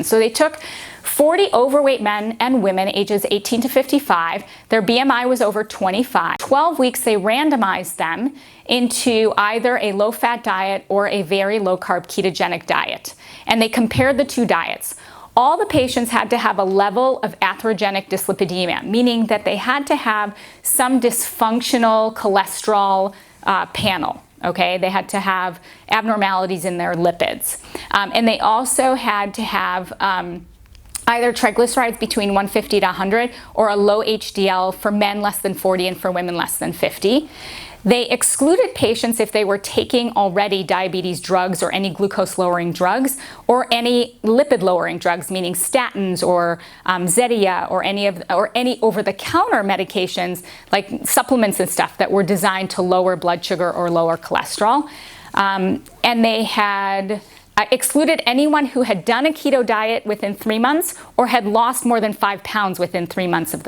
population. So they took 40 overweight men and women ages 18 to 55. Their BMI was over 25. 12 weeks, they randomized them into either a low-fat diet or a very low-carb ketogenic diet. And they compared the two diets. All the patients had to have a level of atherogenic dyslipidemia, meaning that they had to have some dysfunctional cholesterol panel. Okay, they had to have abnormalities in their lipids. And they also had to have either triglycerides between 150 to 100 or a low HDL for men less than 40 and for women less than 50. They excluded patients if they were taking already diabetes drugs or any glucose-lowering drugs or any lipid-lowering drugs, meaning statins or Zetia or any over-the-counter medications like supplements and stuff that were designed to lower blood sugar or lower cholesterol. And they had excluded anyone who had done a keto diet within 3 months or had lost more than 5 pounds within 3 months of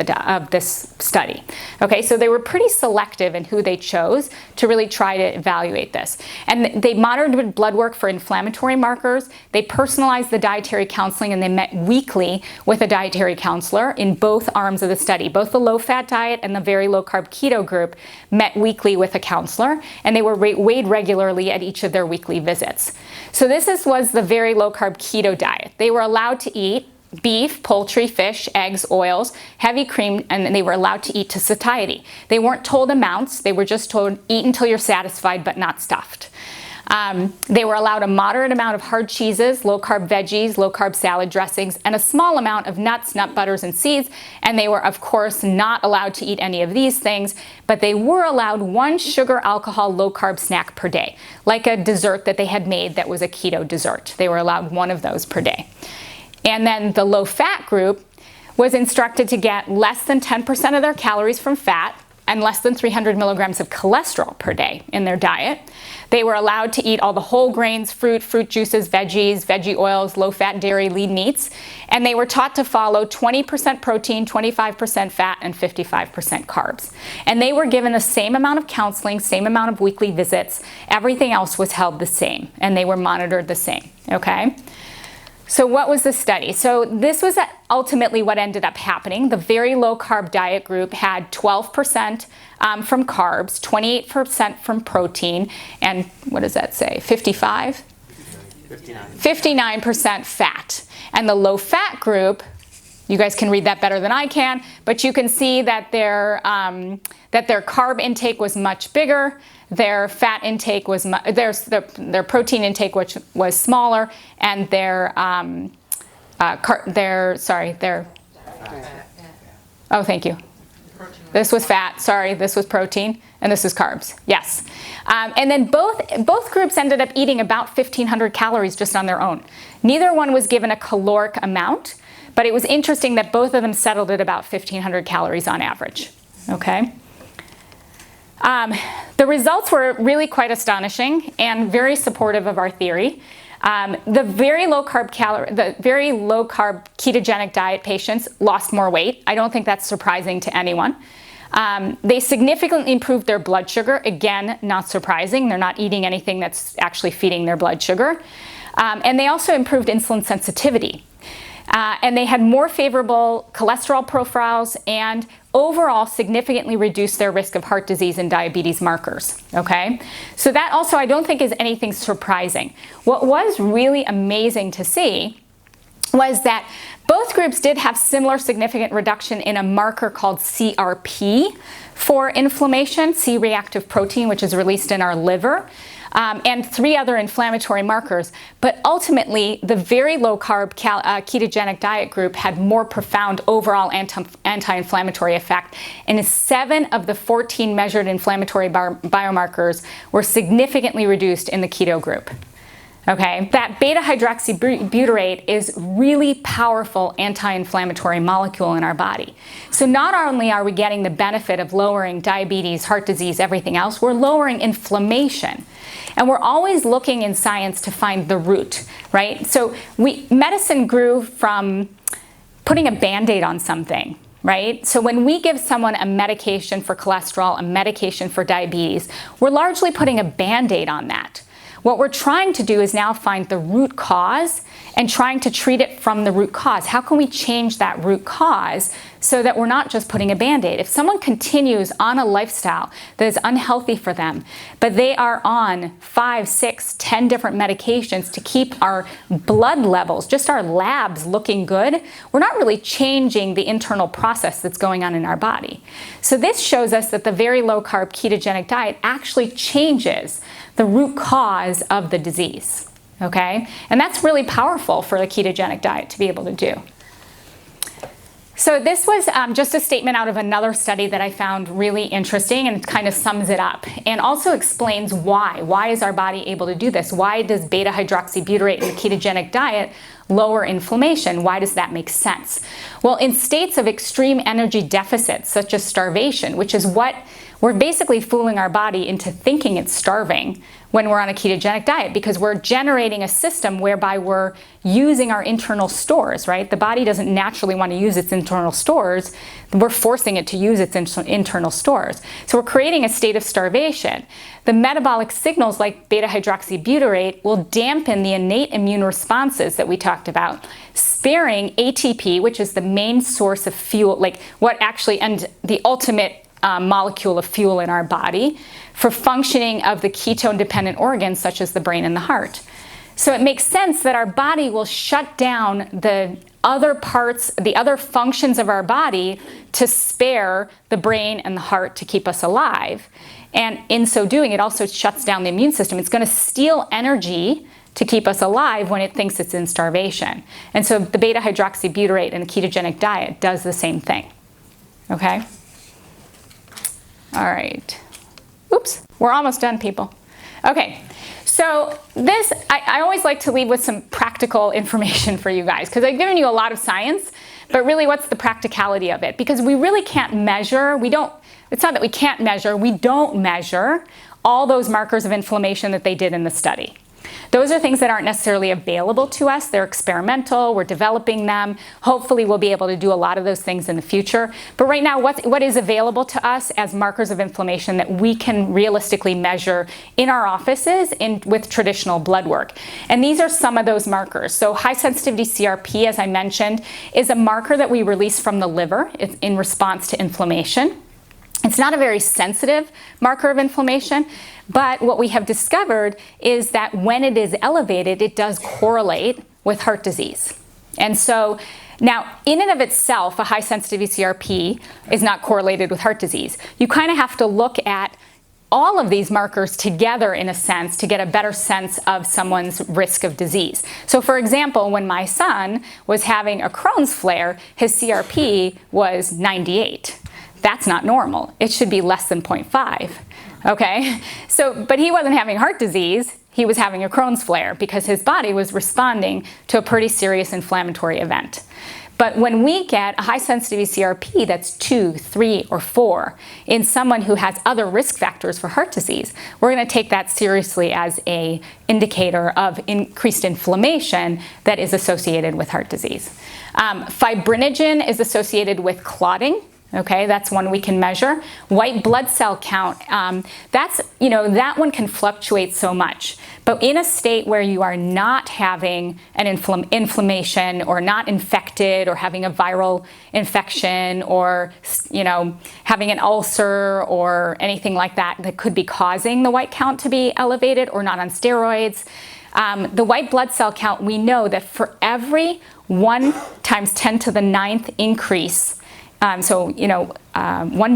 this study. Okay, so they were pretty selective in who they chose to really try to evaluate this. And they monitored blood work for inflammatory markers. They personalized the dietary counseling, and they met weekly with a dietary counselor in both arms of the study. Both the low-fat diet and the very low-carb keto group met weekly with a counselor, and they were weighed regularly at each of their weekly visits. So this was the very low-carb keto diet. They were allowed to eat beef, poultry, fish, eggs, oils, heavy cream, and they were allowed to eat to satiety. They weren't told amounts. They were just told, eat until you're satisfied, but not stuffed. They were allowed a moderate amount of hard cheeses, low-carb veggies, low-carb salad dressings, and a small amount of nuts, nut butters, and seeds. And they were, of course, not allowed to eat any of these things, but they were allowed 1 sugar, alcohol, low-carb snack per day, like a dessert that they had made that was a keto dessert. They were allowed 1 of those per day. And then the low-fat group was instructed to get less than 10% of their calories from fat and less than 300 milligrams of cholesterol per day in their diet. They were allowed to eat all the whole grains, fruit juices, veggies, veggie oils, low-fat dairy, lean meats, and they were taught to follow 20% protein, 25% fat, and 55% carbs. And they were given the same amount of counseling, same amount of weekly visits. Everything else was held the same, and they were monitored the same, okay? So what was the study? So this was ultimately what ended up happening. The very low-carb diet group had 12% from carbs, 28% from protein, and what does that say, 55? 59% fat. And the low-fat group, you guys can read that better than I can, but you can see that their carb intake was much bigger. Their fat intake was their protein intake, which was smaller, and their oh, thank you. This was fat. Sorry, this was protein, and this is carbs. Yes, and then both groups ended up eating about 1,500 calories just on their own. Neither one was given a caloric amount, but it was interesting that both of them settled at about 1,500 calories on average. Okay. The results were really quite astonishing and very supportive of our theory. The very low-carb ketogenic diet patients lost more weight. I don't think that's surprising to anyone. They significantly improved their blood sugar. Again, not surprising. They're not eating anything that's actually feeding their blood sugar. And they also improved insulin sensitivity. And they had more favorable cholesterol profiles and overall significantly reduced their risk of heart disease and diabetes markers, okay? So that also I don't think is anything surprising. What was really amazing to see was that both groups did have similar significant reduction in a marker called CRP for inflammation, C-reactive protein, which is released in our liver, and 3 other inflammatory markers. But ultimately, the very low-carb ketogenic diet group had more profound overall anti-inflammatory effect, and 7 of the 14 measured inflammatory biomarkers were significantly reduced in the keto group. Okay, that beta-hydroxybutyrate is really powerful anti-inflammatory molecule in our body. So not only are we getting the benefit of lowering diabetes, heart disease, everything else, we're lowering inflammation. And we're always looking in science to find the root, right? So medicine grew from putting a Band-Aid on something, right? So when we give someone a medication for cholesterol, a medication for diabetes, we're largely putting a Band-Aid on that. What we're trying to do is now find the root cause and trying to treat it from the root cause. How can we change that root cause so that we're not just putting a Band-Aid? If someone continues on a lifestyle that is unhealthy for them, but they are on 5, 6, 10 different medications to keep our blood levels, just our labs looking good, we're not really changing the internal process that's going on in our body. So this shows us that the very low-carb ketogenic diet actually changes the root cause of the disease. Okay? And that's really powerful for the ketogenic diet to be able to do. So this was just a statement out of another study that I found really interesting, and it kind of sums it up and also explains why. Why is our body able to do this? Why does beta-hydroxybutyrate in the ketogenic diet lower inflammation? Why does that make sense? Well, in states of extreme energy deficits, such as starvation, which is what we're basically fooling our body into thinking it's starving when we're on a ketogenic diet, because we're generating a system whereby we're using our internal stores, right? The body doesn't naturally want to use its internal stores. We're forcing it to use its internal stores. So we're creating a state of starvation. The metabolic signals like beta-hydroxybutyrate will dampen the innate immune responses that we talked about, sparing ATP, which is the main source of fuel, like what actually, and the ultimate molecule of fuel in our body for functioning of the ketone-dependent organs such as the brain and the heart. So it makes sense that our body will shut down the other parts, the other functions of our body to spare the brain and the heart to keep us alive. And in so doing, it also shuts down the immune system. It's going to steal energy to keep us alive when it thinks it's in starvation. And so the beta-hydroxybutyrate in the ketogenic diet does the same thing. Okay? All right. Oops, we're almost done, people. Okay, so this, I always like to leave with some practical information for you guys, because I've given you a lot of science, but really what's the practicality of it? Because we really can't measure, it's not that we can't measure, we don't measure all those markers of inflammation that they did in the study. Those are things that aren't necessarily available to us. They're experimental. We're developing them. Hopefully we'll be able to do a lot of those things in the future. But right now, what is available to us as markers of inflammation that we can realistically measure in our offices with traditional blood work? And these are some of those markers. So high sensitivity CRP, as I mentioned, is a marker that we release from the liver in response to inflammation. It's not a very sensitive marker of inflammation, but what we have discovered is that when it is elevated, it does correlate with heart disease. And so now, in and of itself, a high sensitivity CRP is not correlated with heart disease. You kind of have to look at all of these markers together in a sense to get a better sense of someone's risk of disease. So for example, when my son was having a Crohn's flare, his CRP was 98. That's not normal. It should be less than 0.5, okay? So, but he wasn't having heart disease, he was having a Crohn's flare because his body was responding to a pretty serious inflammatory event. But when we get a high sensitivity CRP that's 2, 3, or 4 in someone who has other risk factors for heart disease, we're gonna take that seriously as an indicator of increased inflammation that is associated with heart disease. Fibrinogen is associated with clotting. Okay, that's one we can measure. White blood cell count, that one can fluctuate so much. But in a state where you are not having an inflammation or not infected or having a viral infection or, having an ulcer or anything like that that could be causing the white count to be elevated or not on steroids, the white blood cell count, we know that for every 1 times 10 to the 9th increase, 1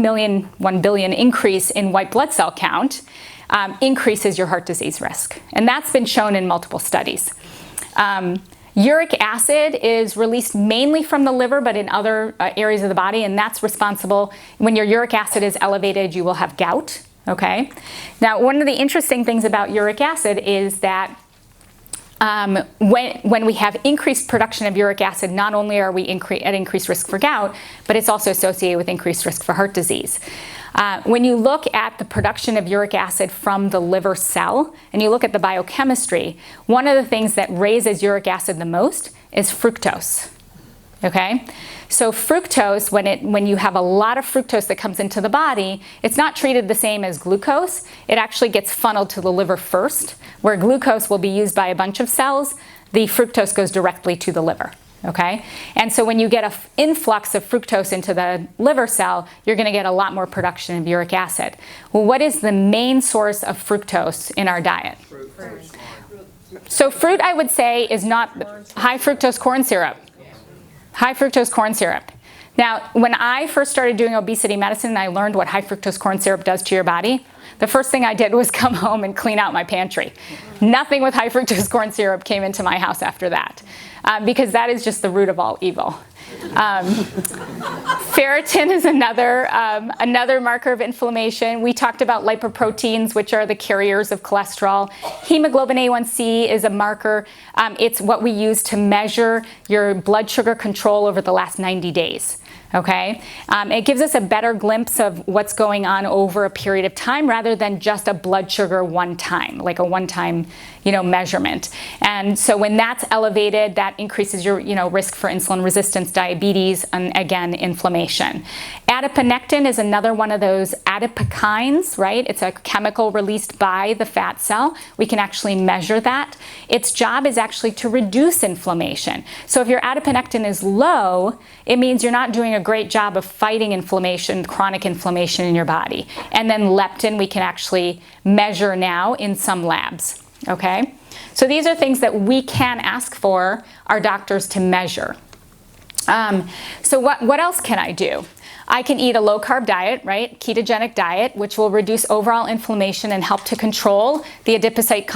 billion increase in white blood cell count increases your heart disease risk. And that's been shown in multiple studies. Uric acid is released mainly from the liver, but in other areas of the body, and that's responsible. When your uric acid is elevated, you will have gout, okay? Now, one of the interesting things about uric acid is that when we have increased production of uric acid, not only are we at increased risk for gout, but it's also associated with increased risk for heart disease. When you look at the production of uric acid from the liver cell, and you look at the biochemistry, one of the things that raises uric acid the most is fructose. Okay? So fructose, when you have a lot of fructose that comes into the body, it's not treated the same as glucose. It actually gets funneled to the liver first, where glucose will be used by a bunch of cells. The fructose goes directly to the liver. Okay? And so when you get an influx of fructose into the liver cell, you're going to get a lot more production of uric acid. Well, what is the main source of fructose in our diet? Fruit. So fruit, I would say, is not high fructose corn syrup. High fructose corn syrup. Now, when I first started doing obesity medicine and I learned what high fructose corn syrup does to your body, the first thing I did was come home and clean out my pantry. Nothing with high fructose corn syrup came into my house after that, because that is just the root of all evil. Ferritin is another marker of inflammation. We talked about lipoproteins, which are the carriers of cholesterol. Hemoglobin A1C is a marker. It's what we use to measure your blood sugar control over the last 90 days. Okay? It gives us a better glimpse of what's going on over a period of time rather than just a blood sugar one time, like a one-time, measurement. And so when that's elevated, that increases your, risk for insulin resistance, diabetes, and again, inflammation. Adiponectin is another one of those adipokines, right? It's a chemical released by the fat cell. We can actually measure that. Its job is actually to reduce inflammation. So if your adiponectin is low, it means you're not doing a great job of fighting inflammation, chronic inflammation in your body. And then leptin we can actually measure now in some labs. Okay? So these are things that we can ask for our doctors to measure. So what else can I do? I can eat a low-carb diet, right? Ketogenic diet, which will reduce overall inflammation and help to control the adipocyte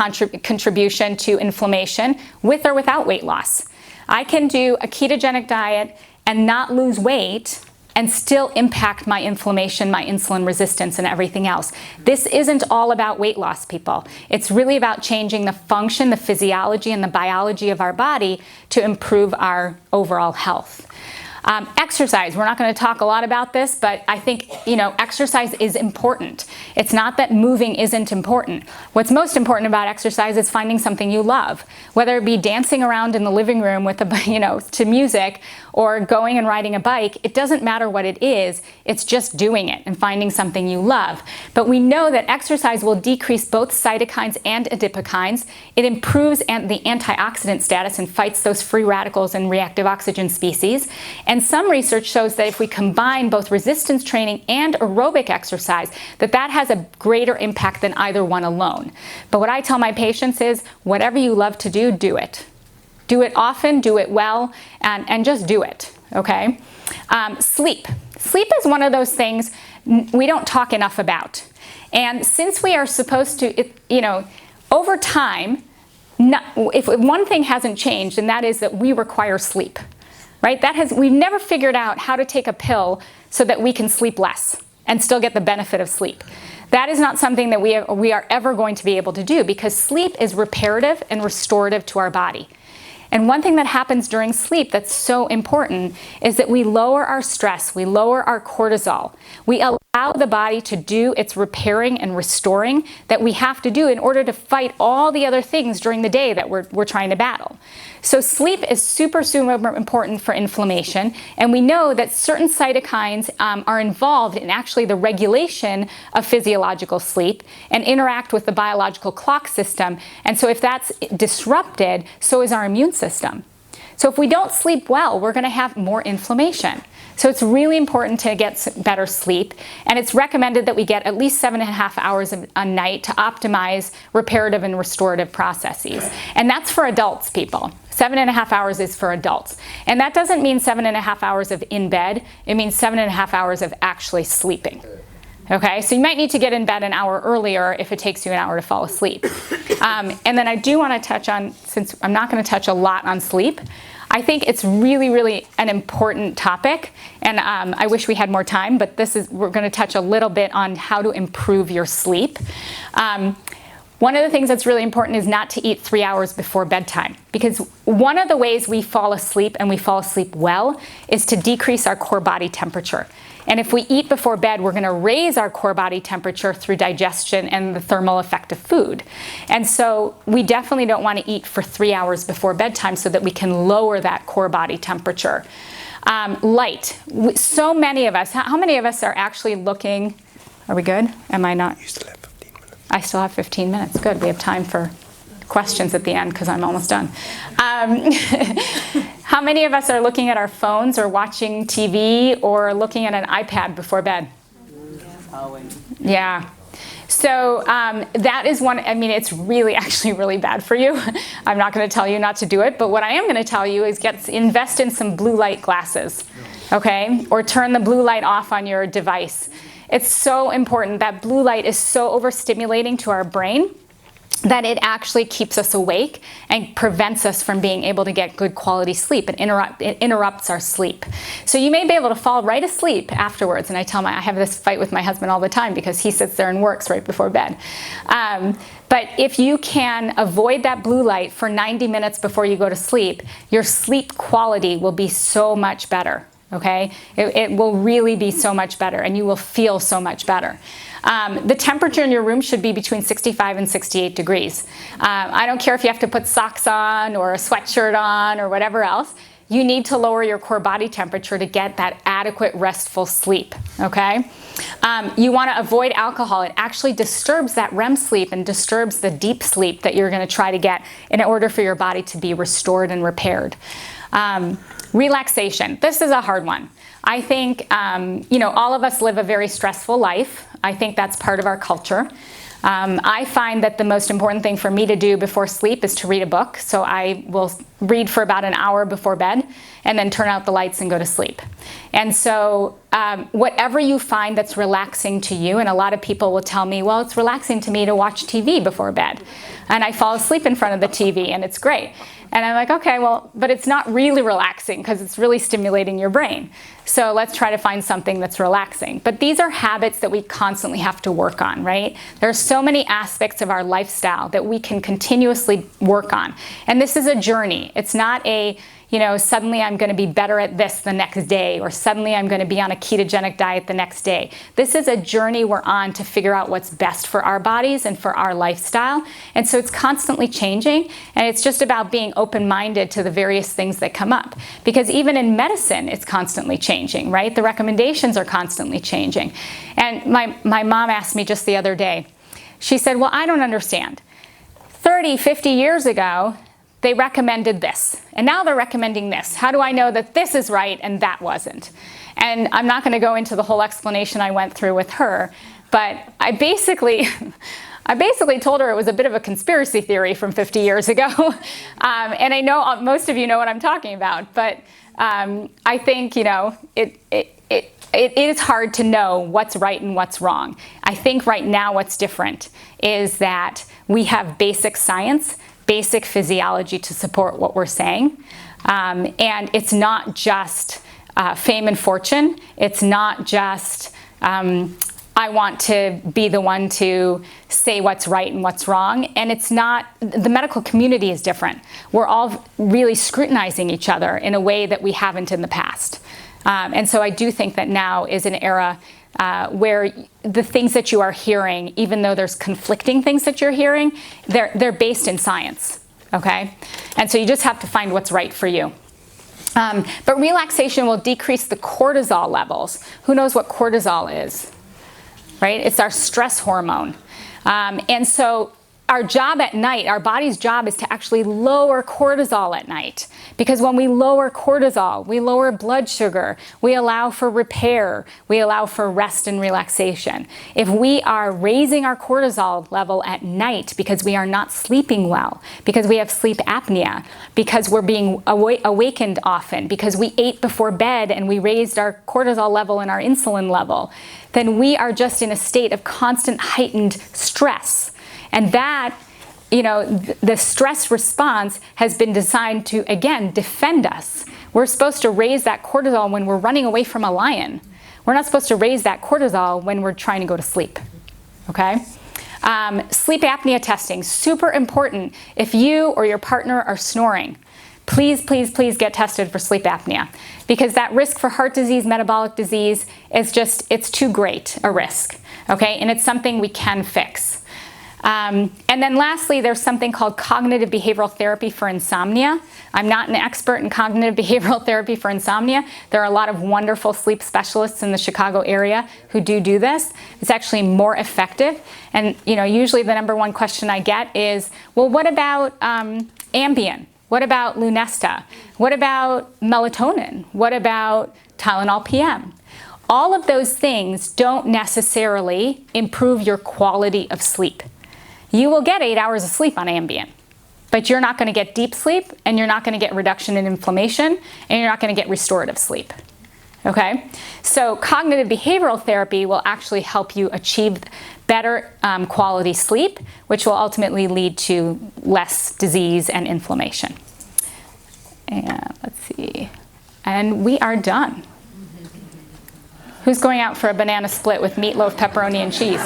contribution to inflammation with or without weight loss. I can do a ketogenic diet and not lose weight and still impact my inflammation, my insulin resistance, and everything else. This isn't all about weight loss, people. It's really about changing the function, the physiology, and the biology of our body to improve our overall health. Exercise, we're not going to talk a lot about this, but I think, exercise is important. It's not that moving isn't important. What's most important about exercise is finding something you love, whether it be dancing around in the living room with to music or going and riding a bike. It doesn't matter what it is. It's just doing it and finding something you love. But we know that exercise will decrease both cytokines and adipokines. It improves the antioxidant status and fights those free radicals and reactive oxygen species. And some research shows that if we combine both resistance training and aerobic exercise, that has a greater impact than either one alone. But what I tell my patients is, whatever you love to do, do it. Do it often, do it well, and just do it, okay? Sleep. Sleep is one of those things we don't talk enough about. And since we are supposed to, over time, if one thing hasn't changed, and that is that we require sleep. Right? We've never figured out how to take a pill so that we can sleep less and still get the benefit of sleep. That is not something that we are ever going to be able to do, because sleep is reparative and restorative to our body. And one thing that happens during sleep that's so important is that we lower our stress, we lower our cortisol. We allow the body to do its repairing and restoring that we have to do in order to fight all the other things during the day that we're trying to battle. So sleep is super, super important for inflammation, and we know that certain cytokines are involved in actually the regulation of physiological sleep and interact with the biological clock system. And so if that's disrupted, so is our immune system. So if we don't sleep well, we're going to have more inflammation. So it's really important to get better sleep, and it's recommended that we get at least 7.5 hours a night to optimize reparative and restorative processes. And that's for adults, people. 7.5 hours is for adults. And that doesn't mean 7.5 hours of in bed. It means 7.5 hours of actually sleeping. Okay, so you might need to get in bed an hour earlier if it takes you an hour to fall asleep. And then I do want to touch on, since I'm not going to touch a lot on sleep, I think it's really, really an important topic, and I wish we had more time, but we're going to touch a little bit on how to improve your sleep. One of the things that's really important is not to eat 3 hours before bedtime, because one of the ways we fall asleep, and we fall asleep well, is to decrease our core body temperature. And if we eat before bed, we're going to raise our core body temperature through digestion and the thermal effect of food. And so we definitely don't want to eat for 3 hours before bedtime so that we can lower that core body temperature. Light. So many of us, how many of us are actually looking? Are we good? Am I not? You still have 15 minutes. I still have 15 minutes. Good. We have time for questions at the end because I'm almost done. How many of us are looking at our phones or watching TV or looking at an iPad before bed? Yeah. So that is one, I mean, it's really actually really bad for you. I'm not going to tell you not to do it, but what I am going to tell you is invest in some blue light glasses, okay? Or turn the blue light off on your device. It's so important. That blue light is so overstimulating to our brain that it actually keeps us awake and prevents us from being able to get good quality sleep. It interrupts our sleep. So you may be able to fall right asleep afterwards. And I have this fight with my husband all the time because he sits there and works right before bed. But if you can avoid that blue light for 90 minutes before you go to sleep, your sleep quality will be so much better. Okay? It will really be so much better, and you will feel so much better. The temperature in your room should be between 65 and 68 degrees. I don't care if you have to put socks on or a sweatshirt on or whatever else. You need to lower your core body temperature to get that adequate restful sleep, okay? You want to avoid alcohol. It actually disturbs that REM sleep and disturbs the deep sleep that you're going to try to get in order for your body to be restored and repaired. Relaxation. This is a hard one. I think, all of us live a very stressful life. I think that's part of our culture. I find that the most important thing for me to do before sleep is to read a book. So I will read for about an hour before bed and then turn out the lights and go to sleep. And so whatever you find that's relaxing to you, and a lot of people will tell me, well, it's relaxing to me to watch TV before bed. And I fall asleep in front of the TV and it's great. And I'm like, okay, well, but it's not really relaxing because it's really stimulating your brain. So let's try to find something that's relaxing. But these are habits that we constantly have to work on, right? There are so many aspects of our lifestyle that we can continuously work on. And this is a journey. It's not a, suddenly I'm going to be better at this the next day, or suddenly I'm going to be on a ketogenic diet the next day. This is a journey we're on to figure out what's best for our bodies and for our lifestyle. And so it's constantly changing, and it's just about being open-minded to the various things that come up. Because even in medicine, it's constantly changing, right? The recommendations are constantly changing. And my mom asked me just the other day, she said, well, I don't understand. 30, 50 years ago, they recommended this, and now they're recommending this. How do I know that this is right and that wasn't? And I'm not going to go into the whole explanation I went through with her, but I basically told her it was a bit of a conspiracy theory from 50 years ago. And I know most of you know what I'm talking about, but I think, it is hard to know what's right and what's wrong. I think right now what's different is that we have basic science, basic physiology to support what we're saying. And it's not just fame and fortune. It's not just I want to be the one to say what's right and what's wrong. And it's not, the medical community is different. We're all really scrutinizing each other in a way that we haven't in the past. And so I do think that now is an era where the things that you are hearing, even though there's conflicting things that you're hearing, they're based in science, okay? And so you just have to find what's right for you. But relaxation will decrease the cortisol levels. Who knows what cortisol is, right? It's our stress hormone. And so our job at night, our body's job is to actually lower cortisol at night. Because when we lower cortisol, we lower blood sugar, we allow for repair, we allow for rest and relaxation. If we are raising our cortisol level at night because we are not sleeping well, because we have sleep apnea, because we're being awakened often, because we ate before bed and we raised our cortisol level and our insulin level, then we are just in a state of constant heightened stress. And that, the stress response has been designed to, again, defend us. We're supposed to raise that cortisol when we're running away from a lion. We're not supposed to raise that cortisol when we're trying to go to sleep, okay? Sleep apnea testing, super important. If you or your partner are snoring, please, please, please get tested for sleep apnea, because that risk for heart disease, metabolic disease is just, it's too great a risk, okay? And it's something we can fix. And then lastly, there's something called cognitive behavioral therapy for insomnia. I'm not an expert in cognitive behavioral therapy for insomnia. There are a lot of wonderful sleep specialists in the Chicago area who do this. It's actually more effective. And usually the number one question I get is, well, what about Ambien? What about Lunesta? What about melatonin? What about Tylenol PM? All of those things don't necessarily improve your quality of sleep. You will get 8 hours of sleep on Ambien, but you're not going to get deep sleep, and you're not going to get reduction in inflammation, and you're not going to get restorative sleep. Okay? So cognitive behavioral therapy will actually help you achieve better quality sleep, which will ultimately lead to less disease and inflammation. And let's see. And we are done. Who's going out for a banana split with meatloaf, pepperoni, and cheese?